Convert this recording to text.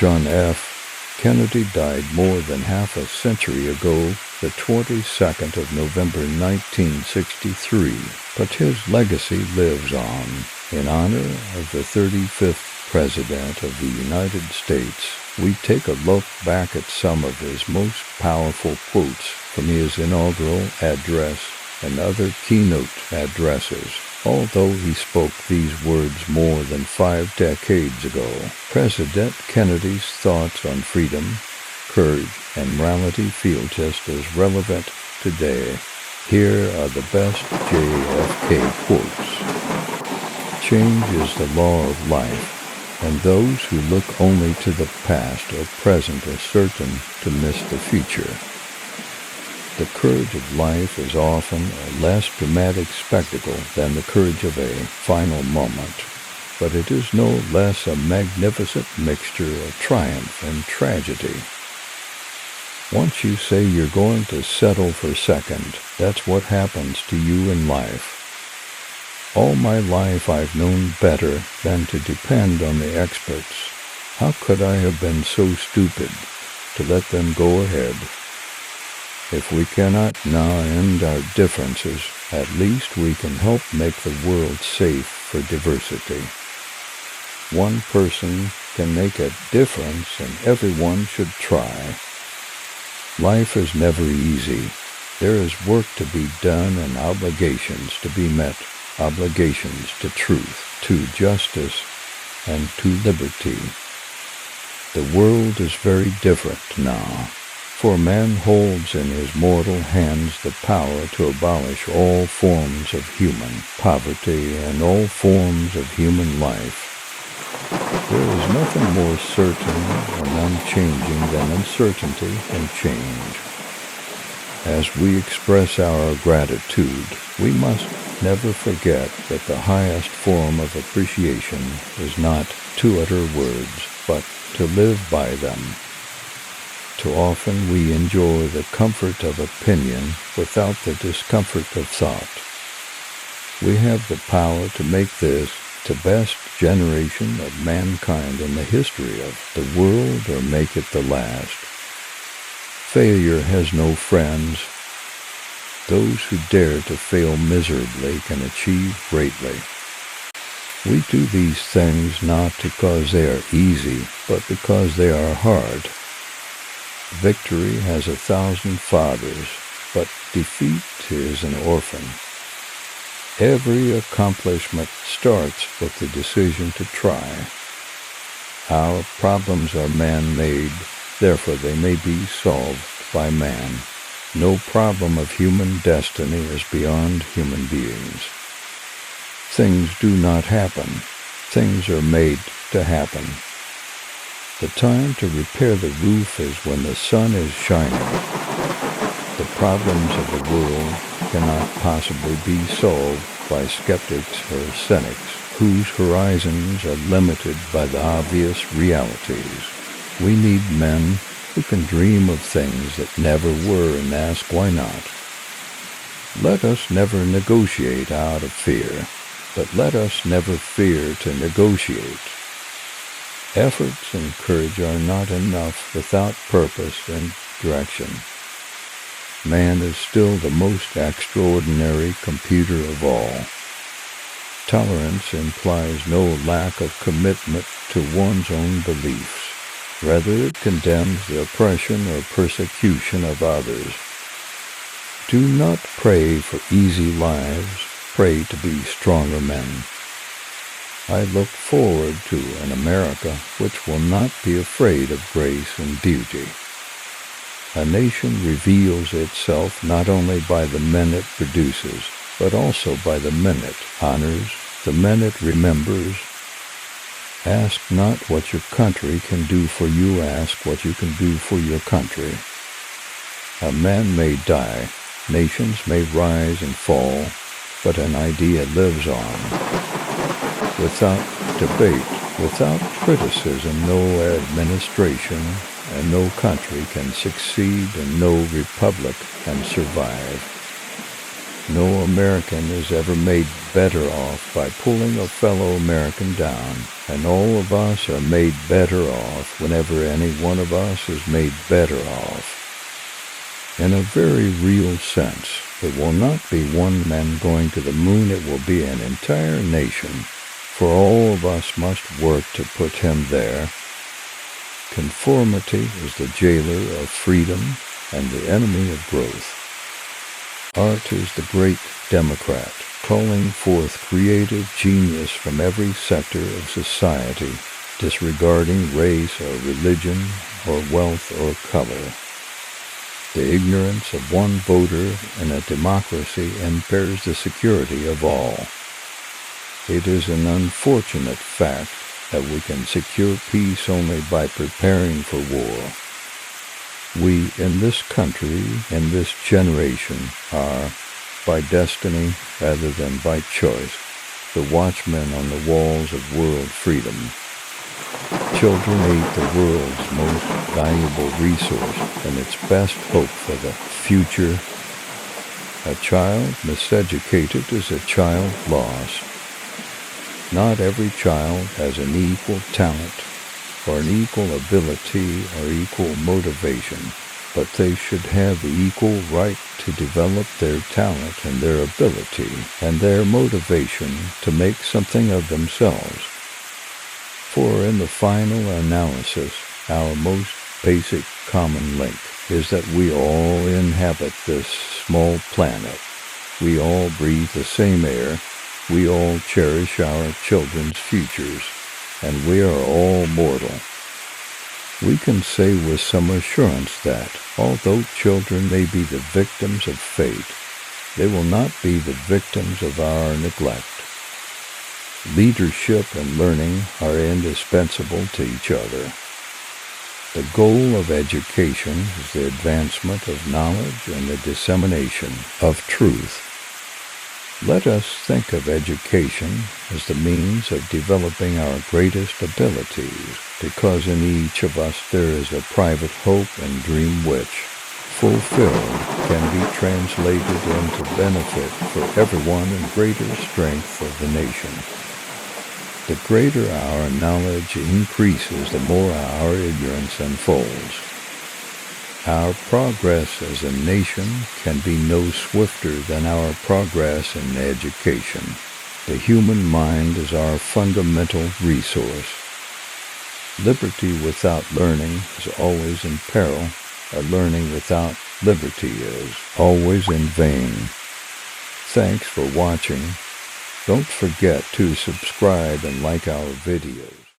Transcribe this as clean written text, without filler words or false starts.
John F. Kennedy died more than half a century ago, the 22nd of November 1963, but his legacy lives on. In honor of the 35th President of the United States, we take a look back at some of his most powerful quotes from his inaugural address and other keynote addresses. Although he spoke these words more than 5 decades ago, President Kennedy's thoughts on freedom, courage, and morality feel just as relevant today. Here are the best JFK quotes. Change is the law of life, and those who look only to the past or present are certain to miss the future. The courage of life is often a less dramatic spectacle than the courage of a final moment, but it is no less a magnificent mixture of triumph and tragedy. Once you say you're going to settle for second, that's what happens to you in life. All my life I've known better than to depend on the experts. How could I have been so stupid to let them go ahead? If we cannot now end our differences, at least we can help make the world safe for diversity. One person can make a difference, and everyone should try. Life is never easy. There is work to be done and obligations to be met, obligations to truth, to justice, and to liberty. The world is very different now. For man holds in his mortal hands the power to abolish all forms of human poverty and all forms of human life. There is nothing more certain and unchanging than uncertainty and change. As we express our gratitude, we must never forget that the highest form of appreciation is not to utter words, but to live by them. Too often we enjoy the comfort of opinion without the discomfort of thought. We have the power to make this the best generation of mankind in the history of the world, or make it the last. Failure has no friends. Those who dare to fail miserably can achieve greatly. We do these things not because they are easy, but because they are hard. Victory has 1,000 fathers, but defeat is an orphan. Every accomplishment starts with the decision to try. Our problems are man-made, therefore they may be solved by man. No problem of human destiny is beyond human beings. Things do not happen. Things are made to happen. The time to repair the roof is when the sun is shining. The problems of the world cannot possibly be solved by skeptics or cynics whose horizons are limited by the obvious realities. We need men who can dream of things that never were and ask why not. Let us never negotiate out of fear, but let us never fear to negotiate. Efforts and courage are not enough without purpose and direction. Man is still the most extraordinary computer of all. Tolerance implies no lack of commitment to one's own beliefs. Rather, it condemns the oppression or persecution of others. Do not pray for easy lives, pray to be stronger men. I look forward to an America which will not be afraid of grace and beauty. A nation reveals itself not only by the men it produces, but also by the men it honors, the men it remembers. Ask not what your country can do for you, ask what you can do for your country. A man may die, nations may rise and fall, but an idea lives on. Without debate, without criticism, no administration and no country can succeed, and no republic can survive. No American is ever made better off by pulling a fellow American down, and all of us are made better off whenever any one of us is made better off. In a very real sense, it will not be one man going to the moon, it will be an entire nation, for all of us must work to put him there. Conformity is the jailer of freedom and the enemy of growth. Art is the great Democrat, calling forth creative genius from every sector of society, disregarding race or religion or wealth or color. The ignorance of one voter in a democracy impairs the security of all. It is an unfortunate fact that we can secure peace only by preparing for war. We in this country, in this generation, are, by destiny rather than by choice, the watchmen on the walls of world freedom. Children aid the world's most valuable resource and its best hope for the future. A child miseducated is a child lost. Not every child has an equal talent or an equal ability or equal motivation, but they should have the equal right to develop their talent and their ability and their motivation to make something of themselves. For in the final analysis, our most basic common link is that we all inhabit this small planet. We all breathe the same air. We all cherish our children's futures, and we are all mortal. We can say with some assurance that, although children may be the victims of fate, they will not be the victims of our neglect. Leadership and learning are indispensable to each other. The goal of education is the advancement of knowledge and the dissemination of truth. Let us think of education as the means of developing our greatest abilities, because in each of us there is a private hope and dream which, fulfilled, can be translated into benefit for everyone and greater strength of the nation. The greater our knowledge increases, the more our ignorance unfolds. Our progress as a nation can be no swifter than our progress in education. The human mind is our fundamental resource. Liberty without learning is always in peril. A learning without liberty is always in vain. Thanks for watching. Don't forget to subscribe and like our videos.